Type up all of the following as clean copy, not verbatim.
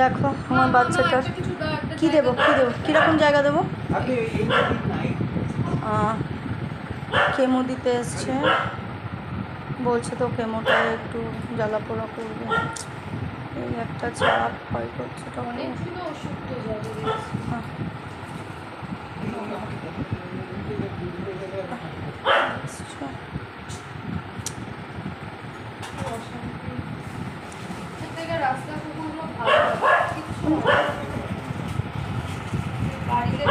দেখো আমার বাচ্চাটা কী দেবো কীরকম জায়গা দেবো? কেমো দিতে এসছে, বলছে তো কেমোটা একটু জ্বালাপোড়া করবে, এই একটা চাপ ভয় করছে। রাস্তা কুকুরগুলো বাড়িতে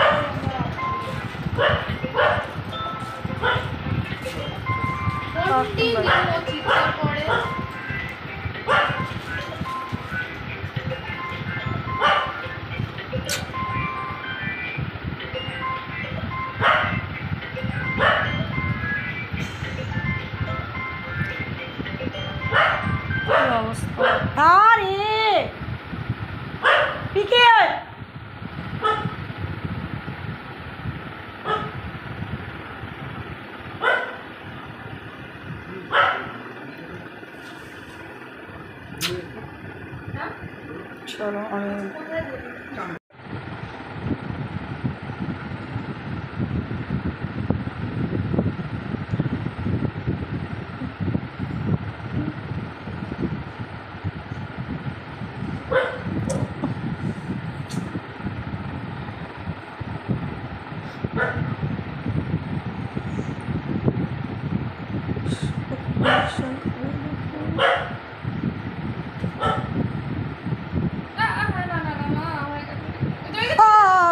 চিৎকার করে। চলো আমি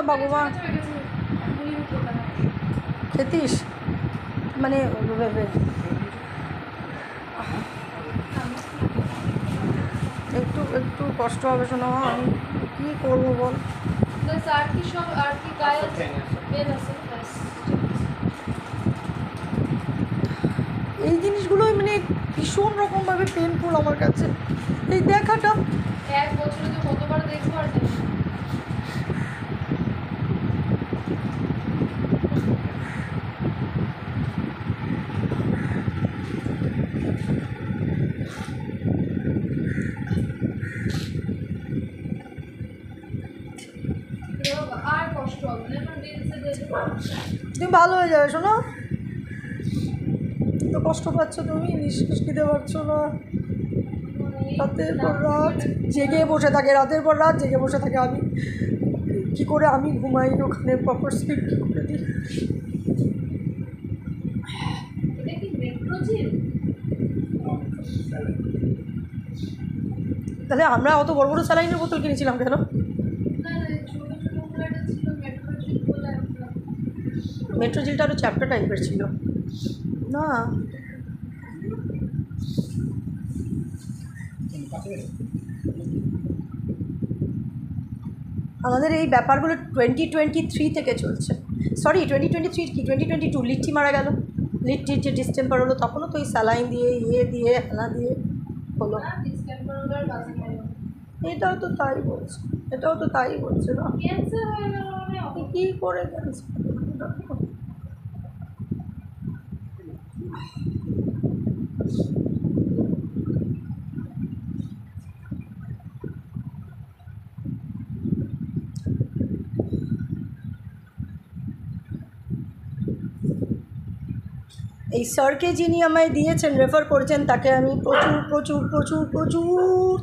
ভগবান খেতিস মানে একটু একটু কষ্ট হবে শোনো, আমি কী করবো বল। এই জিনিসগুলোই মানে ভীষণ রকমভাবে পেনফুল আমার কাছে, এই দেখাটা। এক বছরে তো কতবার দেখবো আর কষ্ট হবে না। তুমি ভালো হয়ে যাবে শোনো, তো কষ্ট পাচ্ছ তুমি, নিঃশ্বাস নিতে পারছো না, রাতের পর রাত জেগে বসে থাকে, রাতের পর রাত জেগে বসে থাকে। আমি কী করে আমি ঘুমাই ওখানে প্রপার স্লিপ কী করে দিই? তাহলে আমরা অত বড় বড় স্যালাইনের বোতল কিনেছিলাম কেন? মেট্রোজিলটা আরও চ্যাপ্টার টাইপের ছিল না। আমাদের এই ব্যাপারগুলো 2023 থেকে চলছে, সরি 2023 কি 2022, লিট্টি মারা গেল, লিট্টির যে ডিসটেম্পার হলো তখনও তো ওই স্যালাইন দিয়ে দিয়ে হেনা দিয়ে হলো। এটাও তো তাই বলছে, না কী করে ক্যান্সার। এই স্যারকে যিনি আমায় দিয়েছেন, রেফার করেছেন, তাকে আমি প্রচুর প্রচুর প্রচুর প্রচুর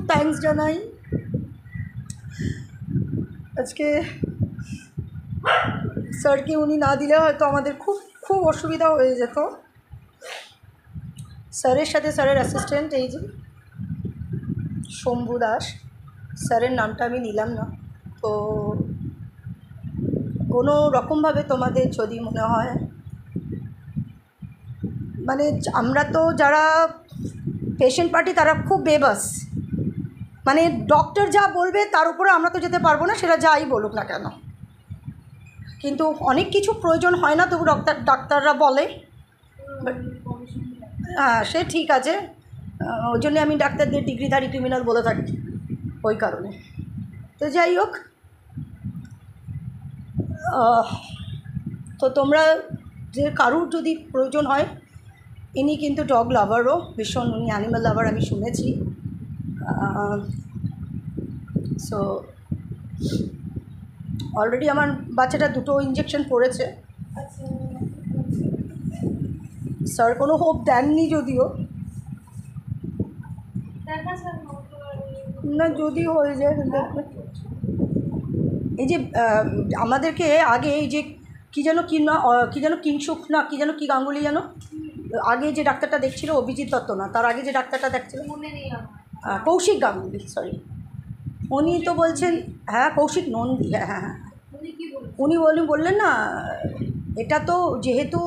থ্যাঙ্কস জানাই। আজকে স্যারকে উনি না দিলে হয়তো আমাদের খুব খুব অসুবিধা হয়ে যেত। স্যারের সাথে স্যারের অ্যাসিস্ট্যান্ট এই যে শম্ভু দাস, স্যারের নামটা আমি নিলাম না, তো কোনো রকমভাবে তোমাদের যদি মনে হয়, মানে আমরা তো যারা পেশেন্ট পার্টি তারা খুব বেবাস, মানে ডক্টর যা বলবে তার উপরে আমরা তো যেতে পারবো না, সেটা যাই বলুক না কেন। কিন্তু অনেক কিছু প্রয়োজন হয় না, তবু ডাক্তাররা বলে। হ্যাঁ সে ঠিক আছে, ওই জন্যে আমি ডাক্তারদের ডিগ্রিধারী ক্রিমিনাল বলে থাকি, ওই কারণে। তো যাই হোক, তো তোমরা যে কারুর যদি প্রয়োজন হয়, ইনি কিন্তু ডগ লাভারও ভীষণ, উনি অ্যানিম্যাল লাভার, আমি শুনেছি। সো অলরেডি আমার বাচ্চাটা 2টো ইঞ্জেকশন পড়েছে। আচ্ছা স্যার কোনো হোপ দেননি যদিও, দেখা যাক না যদি হয়ে যায় দেখবে। এই যে আমাদেরকে আগে এই যে কী যেন কিংসুক না কী যেন কী গাঙ্গুলি যেন আগে যে ডাক্তারটা দেখছিল, অভিজিৎ দত্ত না, তার আগে যে ডাক্তারটা দেখছিল মনে নেই আমার। কৌশিক গাঙ্গুলি, সরি, উনি তো বলছেন, হ্যাঁ কৌশিক নন্দী, হ্যাঁ হ্যাঁ হ্যাঁ, উনি কি বলছেন? উনি বললেন না, এটা তো যেহেতু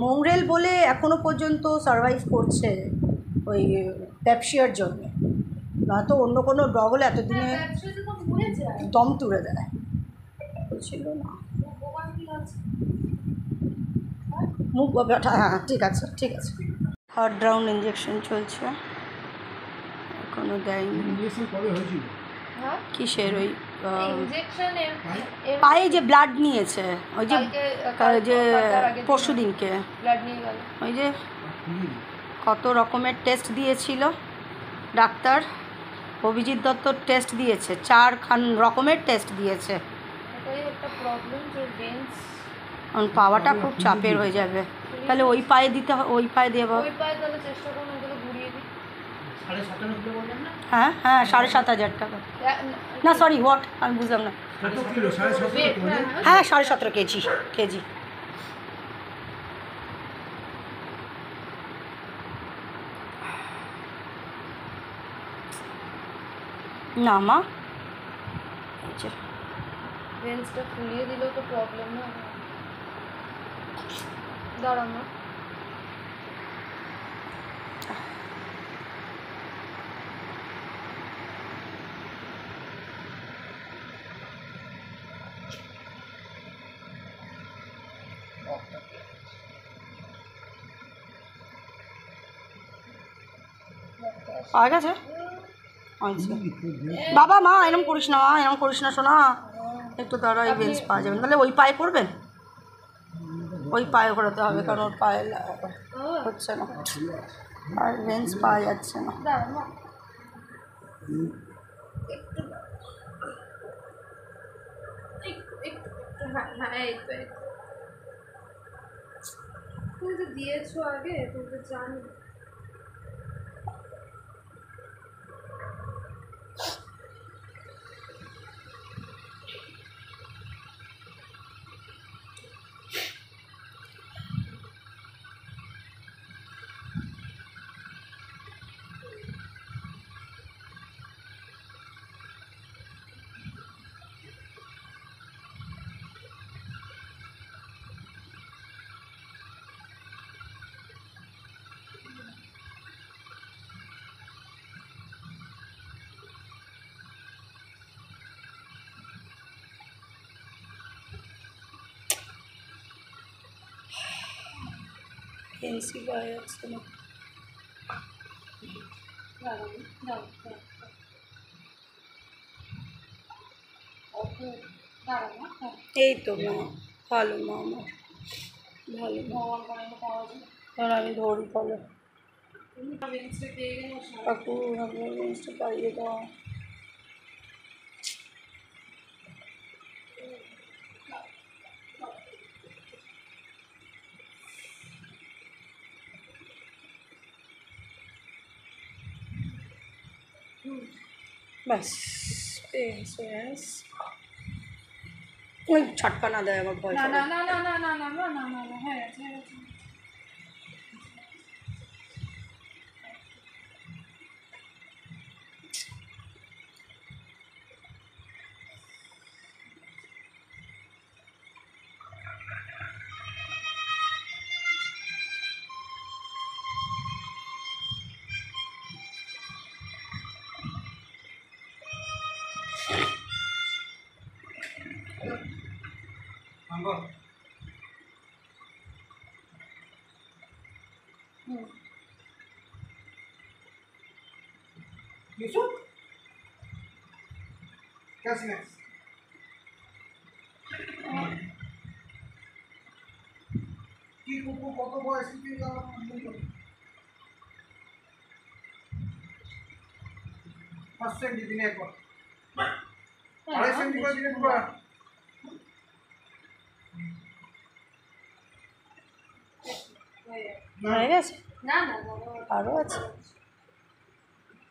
মংরেল বলে এখনও পর্যন্ত সারভাইভ করছে ওই প্যাপসিয়ার জন্য, নয়তো অন্য কোনো ডগ হলে এতদিনে হ্যাঁ, ব্যবসাতে তো মরে যায়। দম তুলে দেয় বলছিল না। বোমা কি আছে? মুখ ব্যথা, হ্যাঁ ঠিক আছে ঠিক আছে। হার্ট রাউন্ড ইঞ্জেকশন চলছে, এখনও দেয়নি। ইঞ্জেকশন কবে হয়েছিল? হ্যাঁ কিসের ওই ইনজেকশন পায়ে যে ব্লাড নিয়েছে, ওই যে যে পরশু দিনকে ব্লাড নিয়ে গেল। ওই যে কত রকমের টেস্ট দিয়েছিল ডাক্তার, অভিজিৎ দত্তর টেস্ট দিয়েছে, 4 রকমের টেস্ট দিয়েছে। এটাই একটা প্রবলেম যে ভেন্স কারণ পাওয়াটা খুব চাপের হয়ে যাবে, তাহলে ওই পায়ে দিতে ওই পায়ে দেবো। ওই পায়ে তাহলে চেষ্টা করুন ওগুলো ঘুরিয়ে দিই। 7,500 কিলো বললেন না? হ্যাঁ হ্যাঁ 7,500 টাকা, না সরি হোয়াট আমি বুঝলাম না, কত কিলো? 17.5 কিলো? হ্যাঁ 17.5 কেজি। না মা, এই যে ভেন্সটা ফুলিয়ে দিলেও তো প্রবলেম না। দাঁড়াও না, পাওয়া গেছে। আচ্ছা বাবা, মা এরম করিস না, মা এরম করিস না শোনা, একটু দাঁড়া, এই বেঞ্চ পাওয়া যাবে, তাহলে ওই পায়ে করবেন, ওই পায়ে করাতে হবে, কারণ ওর পায়ে হচ্ছে না, আর বেঞ্চ পাওয়া যাচ্ছে না। দাঁড়াও না, একটু হ্যাঁ হ্যাঁ এই তো তুমি তো দিয়েছো আগে, তুমি তো জানো। পেন্সি পাওয়া যাচ্ছে না, দাঁড়াও দাঁড়াও দাঁড়াও না, হ্যাঁ এই তো মা, ভালো মা আমার, ভালো মা, ভগবান করে পাওয়া যায়। কারণ আমি ধরি তাহলে তুমি ভেন্সটা পেয়ে গেলে কাকু আমার বেঞ্চটা পাইয়ে দাও। ব্যাস পেয়েছে, ব্যাস ওই ছটকা না দেয় আমার ভয় না করে। না না না না না না না না না না হয়ে গেছে হয়ে গেছে। Yusuf? क्या स्नैक्स? কি কুকু কত বয়স থেকে ফার্স্ট টাইম দিদিনে একবার আড়াই সেন্টি করে দিলে পুরো হয়ে গেছে, না না বাবা, আরও আছে।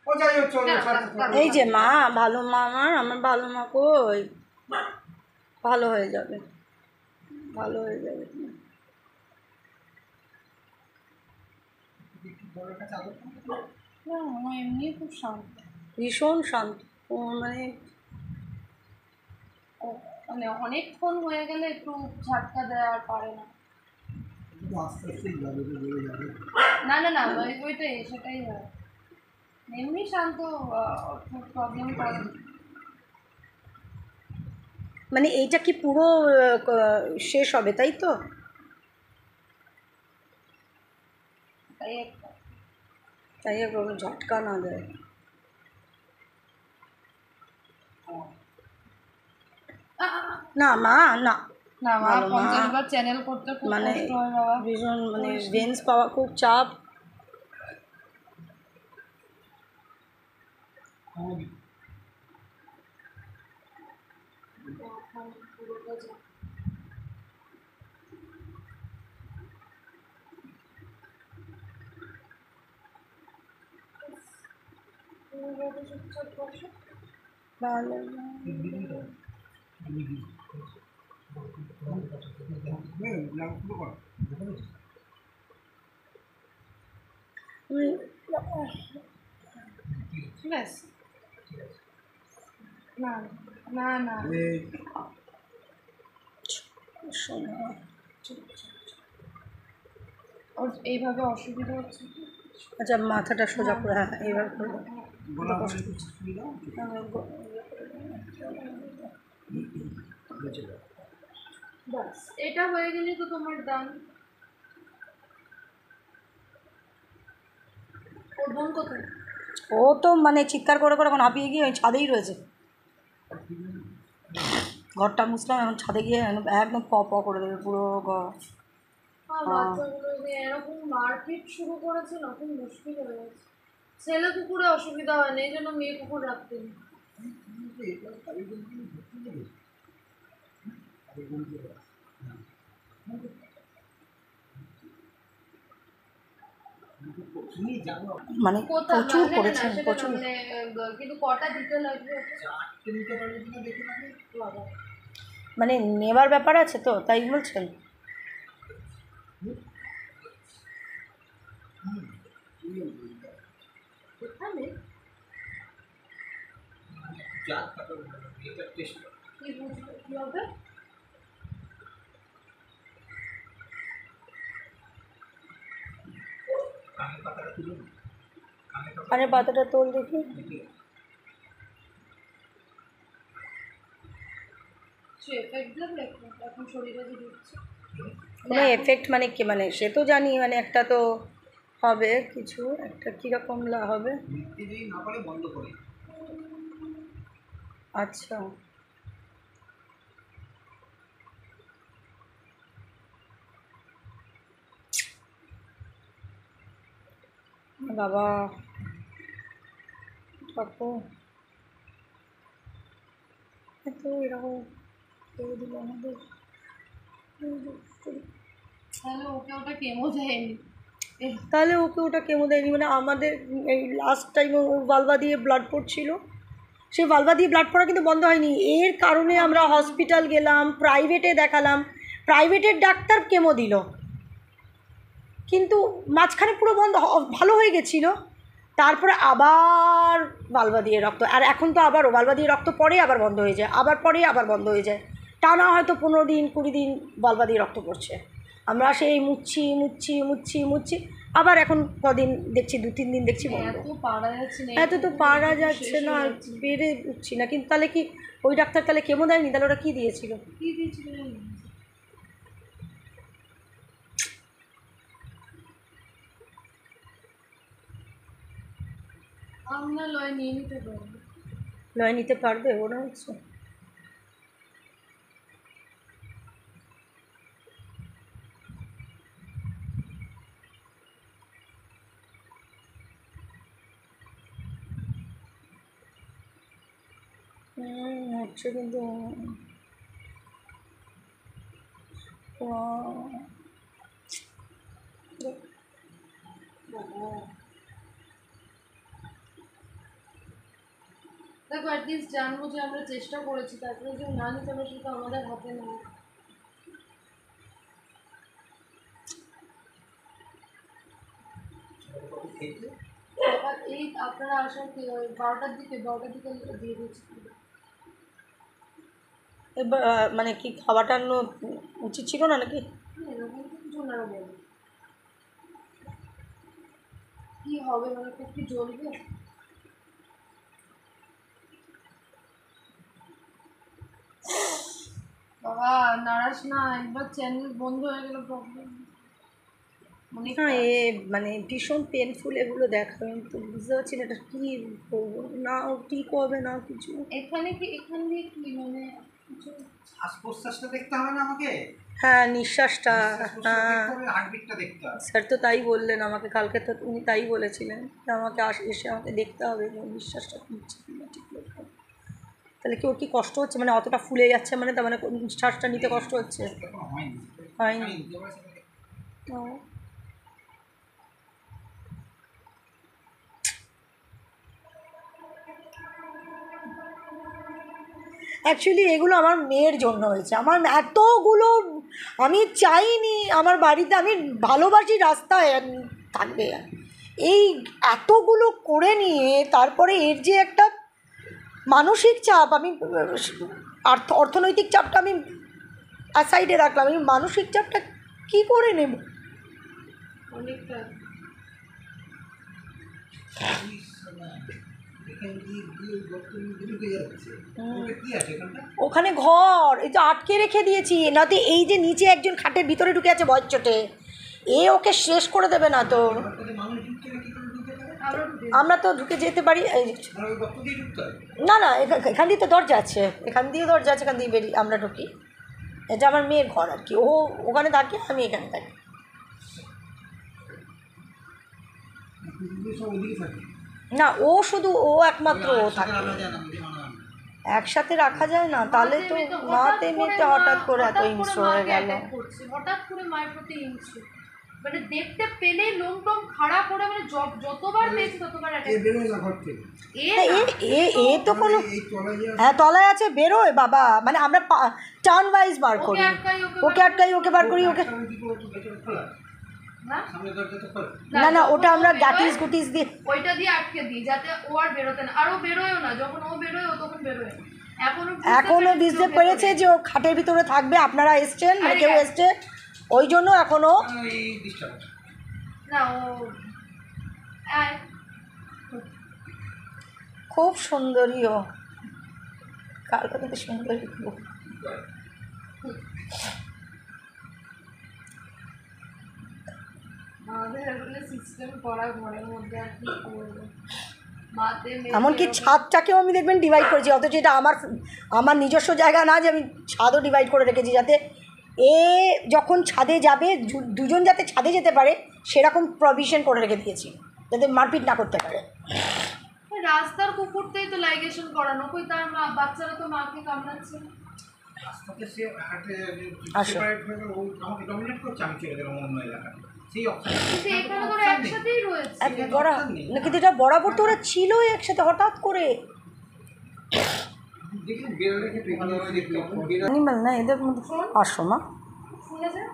ও যাই হচ্ছে এই যে মা, ভালো মা, আমার ভালো মা কই, ভালো হয়ে যাবে, ভালো হয়ে যাবে। না আমার এমনি খুব শান্ত, ভীষণ শান্ত। ও মানে মানে অনেকক্ষণ হয়ে গেলে একটু ঝাটকা দেয় আর পারে না। আস্তে আস্তে যাবে বেড়ে যাবে। না না না ওইটাই সেটাই হয়, এমনি শান্ত, প্রবলেম করে না। মানে এইটা কি পুরো শেষ হবে তাই তো? তাই একটা তাই একবার ঝটকা না দেয়। না মা, না না মা, ভালো মা, 50 বার চ্যানেল করতে খুব মানে কষ্ট হয় বাবা। ভীষণ মানে ভেন্স পাওয়া খুব চাপ। ভালো মা। ঠিক আছে, না না না শোনো, ওর এইভাবে অসুবিধা হচ্ছে। আচ্ছা মাথাটা সোজা করে, হ্যাঁ এইবার করে দাও। ব্যাস এটা হয়ে গেলে তো তোমার দাম। ওর বোন কোথায়? ও তো মানে চিৎকার করে করে এখন হাঁপিয়ে গিয়ে ওই ছাদেই রয়েছে। ঘরটা মুছলাম, এখন ছাদে গিয়ে একদম প প করে দেবে পুরো ঘর। বাচ্চাগুলো যে এরকম মারপিট শুরু করেছে না, খুব মুশকিল হয়ে গেছে। ছেলে কুকুরে অসুবিধা হয় না, এই জন্য মেয়ে কুকুর রাখতেন। মানে কোথাও প্রচুর না, না, না, করেছেন, সেটা না, প্রচুর। মানে কিন্তু কটা দিতে লাগবে? বাবা, মানে নেবার ব্যাপার আছে তো তাই বলছেন। এখানে কি বুঝবে কি হবে? আরে পাতাটা তোল দেখি। সে এফেক্ট দেবে এখন শরীরে যে ঢুকছে। কোনো এফেক্ট মানে কি, মানে সে তো জানি মানে একটা তো হবে কিছু একটা, কীরকম হবে। আচ্ছা বাবা, কাকু এত এরকম করে দিল আমাদের। তাহলে ওকে ওটা কেমো দেয়নি। তাহলে ওকে ওটা কেমো দেয়নি মানে আমাদের এই লাস্ট টাইম ও বালবা দিয়ে ব্লাড পড়ছিল, সেই বালবা দিয়ে ব্লাড পড়া কিন্তু বন্ধ হয়নি। এর কারণে আমরা হসপিটাল গেলাম, প্রাইভেটে দেখালাম, প্রাইভেটের ডাক্তার কেমো দিল, কিন্তু মাঝখানে পুরো বন্ধ, ভালো হয়ে গেছিলো। তারপরে আবার বালবা দিয়ে রক্ত, আর এখন তো আবারও বালবা দিয়ে রক্ত পড়ে আবার বন্ধ হয়ে যায়, আবার পরে আবার বন্ধ হয়ে যায়, টানা হয়তো 15 দিন 20 দিন বালবা দিয়ে রক্ত পড়ছে। আমরা সেই মুচ্ছি মুচ্ছি মুচ্ছি মুচ্ছি, আবার এখন কদিন দেখছি 2-3 দিন দেখছি বন্ধ। এত পারা যাচ্ছে না, এত তো পারা যাচ্ছে না, বেড়ে উঠছি না। কিন্তু তাহলে কি ওই ডাক্তার তাহলে কেমো দেয়নি, তাহলে ওরা কী দিয়েছিল? কি দিয়েছিল জানি না। আমরা লয় নিয়ে নিতে পারবো। নয় নিতে পারবে ওরা হচ্ছে। হচ্ছে কিন্তু দেখো অ্যাটলিস্ট জানবো যে আমরা চেষ্টা করেছি, তারপরে যে না নিতে হবে সেটা আমাদের হাতে নেই। আর এই আপনারা আসার 12টার দিকে দিয়ে দিয়েছি। এবার মানে কি খাওয়াটা উচিত ছিল না নাকি? এরকম তো কিছু ওনারা বলে কি হবে, মানে খুব কি জ্বলবে? বাবা নারাজ না, একবার চ্যানেল বন্ধ হয়ে গেলে প্রবলেম। হ্যাঁ, মানে ভীষণ পেনফুল এগুলো দেখা, আমি তো বুঝতে পারছি না এটা কী করবো, না ঠিক হবে না কিছু। এখান দিয়ে কি মানে কিছু শ্বাস প্রশ্বাসটা দেখতে হবে না আমাকে? হ্যাঁ, নিঃশ্বাসটা। হ্যাঁ, হার্টবিটটা দেখতে হবে। স্যার তো তাই বললেন আমাকে কালকে, তো উনি তাই বলেছিলেন যে আমাকে এসে আমাকে দেখতে হবে যে নিঃশ্বাসটা নিচ্ছে কিনা ঠিক মতো। তাহলে কি ওর কি কষ্ট হচ্ছে, মানে অতটা ফুলে যাচ্ছে, মানে তার মানে নিঃশ্বাসটা নিতে কষ্ট হচ্ছে? হয়নি। ও, অ্যাকচুয়ালি এগুলো আমার মেয়ের জন্য হয়েছে। আমার এতগুলো আমি চাইনি আমার বাড়িতে, আমি ভালোবাসি রাস্তায় থাকবে, এই এতগুলো করে নিয়ে তারপরে এর যে একটা মানসিক চাপ, আমি অর্থনৈতিক চাপটা আমি সাইডে রাখলাম, আমি মানসিক চাপটা কী করে নেব? অনেকটা ওখানে ঘর এই যে আটকে রেখে দিয়েছি, নাতে এই যে নিচে একজন খাটের ভিতরে ঢুকে আছে ভয়ের চোটে, এ ওকে শেষ করে দেবে না তো। আমরা তো ঢুকে যেতে পারি, না না, এখান দিয়ে তো দরজা আছে, এখান দিয়ে দরজা আছে, এখান দিয়ে বেরিয়ে আমরা ঢুকি। এটা আমার মেয়ের ঘর আর কি, ও ওখানে থাকে, আমি এখানে থাকি। না, ও শুধু ও একমাত্র ও থাকে, একসাথে রাখা যায় না, তাহলে তো মাতে মেয়েতে হঠাৎ করে এত হিংস্র হয়ে গেল। হঠাৎ করে মায়ের প্রতি হিংস্র, মানে দেখতে পেলেই লোম টোম খাড়া করে, মানে যতবার পেয়েছি ততবার এ তো কোনো, হ্যাঁ তলায় আছে, বেরোয় বাবা, মানে আমরা টার্ন ওয়াইজ বার করি, ওকে আটকাই, ওকে বার করি, ওকে না না, ওটা আমরা গাটিস গুটিস দিয়ে, ওইটা দিয়ে আটকে দিই যাতে ও আর বেরোতে না, আর ও বেরোয়ও না, যখন ও বেরোয় ও তখন বেরোয়। এখনো বুঝতে পেরেছে যে ও খাটের ভিতরে থাকবে, আপনারা এসছেন, কেউ এসছে, ওই জন্য এখনো না, ও খুব সুন্দরী, ও কালকে কিন্তু সুন্দরী খুব। সিস্টেম করা ঘরের মধ্যে আর কি করবো, এমনকি ছাদটাকেও আমি দেখবেন ডিভাইড করেছি, অথচ এটা আমার নিজস্ব জায়গা না যে আমি ছাদও ডিভাইড করে রেখেছি, যাতে এ যখন ছাদে যাবে দুজন যাতে ছাদে যেতে পারে সেরকম প্রভিশন করে রেখে দিয়েছি, যাতে মারপিট না করতে পারে। রাস্তার কুকুরতেই তো লাইগেশন করানো, কই তার মা, বাচ্চারা তো মাকে কামড়াচ্ছে। কিন্তু এটা বরাবর তো ওরা ছিলই একসাথে, হঠাৎ করে অ্যানিমাল না এদের মধ্যে আসো মা,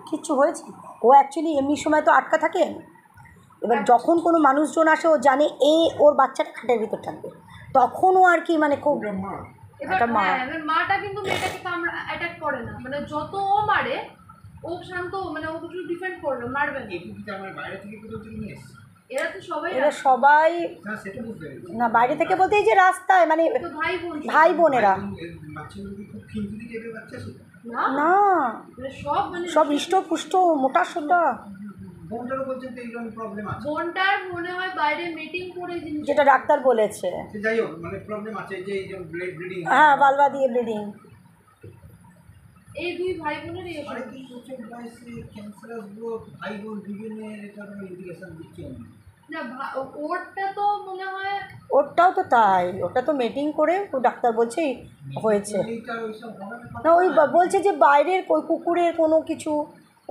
কিচ্ছু হয়েছে? ও অ্যাকচুয়ালি এমনি সময় তো আটকা থাকে, এবার যখন কোনো মানুষজন আসে ও জানে ওর বাচ্চাটা খাটের ভিতর থাকবে, তখনও আর কি মানে খুব একটা মাটা কিন্তু মেয়েটাকে অ্যাটাক করে না, মানে যত ও মারে ও শান্ত, মানে ও কিছু ডিফেন্ড করলো, মারবে না। এরা সবাই না বাইরে থেকে বলতে এই যে রাস্তায়, মানে ভাই বোনেরা না, সব হৃষ্টপুষ্ট মোটা সোটা, বোনটার মনে হয় বাইরে মিটিং করে, যেটা ডাক্তার বলেছে, যাই হোক মানে প্রবলেম আছে, যে ব্লিডিং, হ্যাঁ বালবা দিয়ে ব্লিডিং। এই দুই ভাই বোনেরই আরে কি বছর বয়সে ক্যান্সারাস গ্রোথ, ভাই বোন দুজনের এটা ইন্ডিকেশন দিচ্ছে। না ওরটা তো মনে হয় ওরটাও তো তাই, ওটা তো মিটিং করে ও ডাক্তার বলছে হয়েছে না, ওই বলছে যে বাইরের ওই কুকুরের কোনো কিছু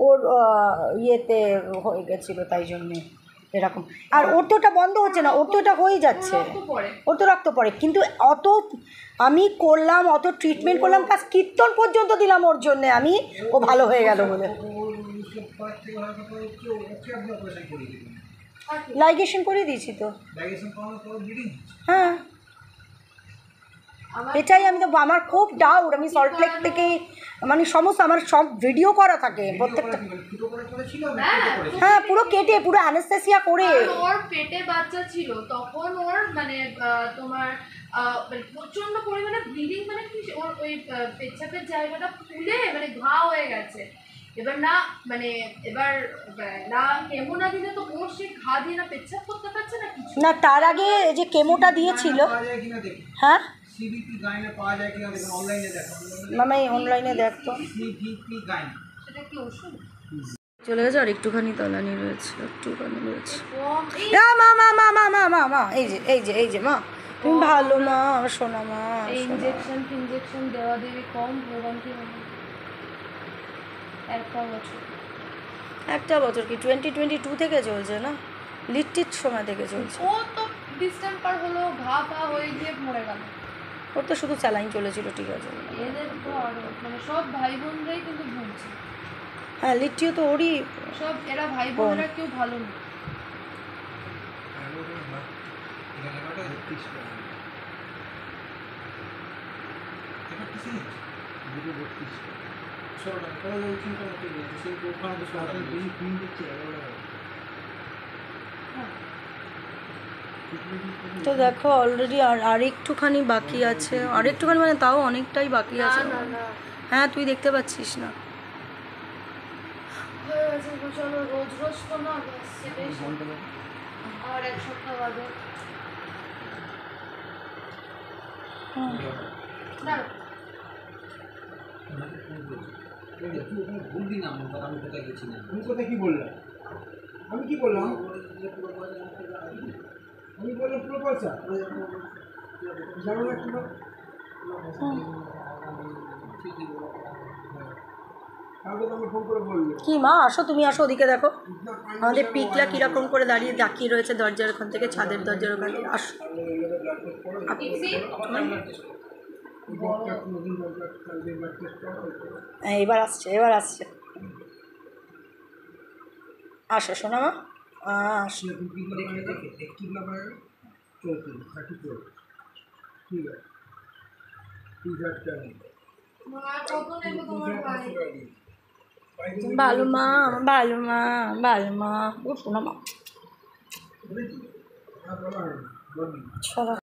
ওর ইয়েতে হয়ে গেছিলো তাই জন্যে এরকম। আর ওর তো ওটা বন্ধ হচ্ছে না, ওর তো ওটা হয়ে যাচ্ছে, ওর তো রক্ত পড়ে। কিন্তু অত আমি করলাম, অত ট্রিটমেন্ট করলাম, প্লাস কীর্তন পর্যন্ত দিলাম ওর জন্যে আমি, ও ভালো হয়ে গেল বলে। লাইগেশন করে দিয়েছি তো। হ্যাঁ এটাই আমি তো, আমার খুব ডাউট। আমি সল্টলেক থেকেই মানে সমস্ত আমার সব ভিডিও করা থাকে প্রত্যেকটা। হ্যাঁ পুরো কেটে, পুরো অ্যানেস্থেসিয়া করে। ওর পেটে বাচ্চা ছিল তখন ওর মানে তোমার প্রচন্ড পরিমাণে ব্লিডিং, মানে কি ওর ওই পেচ্ছাপের জায়গাটা ফুলে মানে ঘা হয়ে গেছে। এবার না মানে এবার না কেমো না দিলে তো ওর সেই ঘা দিয়ে না পেচ্ছাপ করতে পারছে না কিছু না। তার আগে যে কেমোটা দিয়েছিল, হ্যাঁ সিভিপি গাইনে পাওয়া যায় কিনা দেখুন, অনলাইনে দেখো মামা অনলাইনে দেখতো। সিভিপি গাইন সেটা কি ওষুধ? চলে গেছে, আর একটুখানি তলানি রয়েছে, একটুখানি রয়েছে। এই মা মা মা মা মা মা মা এই যে এই যে এই যে মা, তুমি ভালো মা, শোনা মা। ইঞ্জেকশন দেওয়া দেবী কম ভোগান্তি হবে একটা বছর কি 2022 থেকে চলছে না, লিট্টির সময় থেকে চলছে। ও তো ডিসেম্বর হলো ঘা পা হয়ে গিয়ে মরে গেল। ওর তো শুধু স্যালাইন চলেছিল, ঠিক আছে। এদের তো আরো মানে সব ভাই বোনরাই কিন্তু ভুগছে। হ্যাঁ লিট্টিও তো ওরই সব এরা ভাই বোনেরা কেউ ভালো না। তো দেখো অলরেডি আর একটুখানি বাকি আছে, আর একটুখানি মানে তাও অনেকটাই বাকি আছে। হ্যাঁ তুই দেখতে পাচ্ছিস না। চলো রোজ রোজ তো না, আর এক সপ্তাহ বাদে ভুলবি না আমার কথা, আমি কোথায় গেছিলাম, তুমি কোথায় কি বললাম, আমি কি বললাম, আমি বললাম পুরো পয়সা জানো না কি কি মা আসো, তুমি আসো ওদিকে দেখো আমাদের পিকলা কীরকম করে দাঁড়িয়ে তাকিয়ে রয়েছে দরজার ওখান থেকে, ছাদের দরজার ওখান থেকে। আসো এবার আসছে, এবার আসছে। আসো শোনা মা, আসো। ভালো মা, ভালো মা, ভালো মা, ও শোনা মা।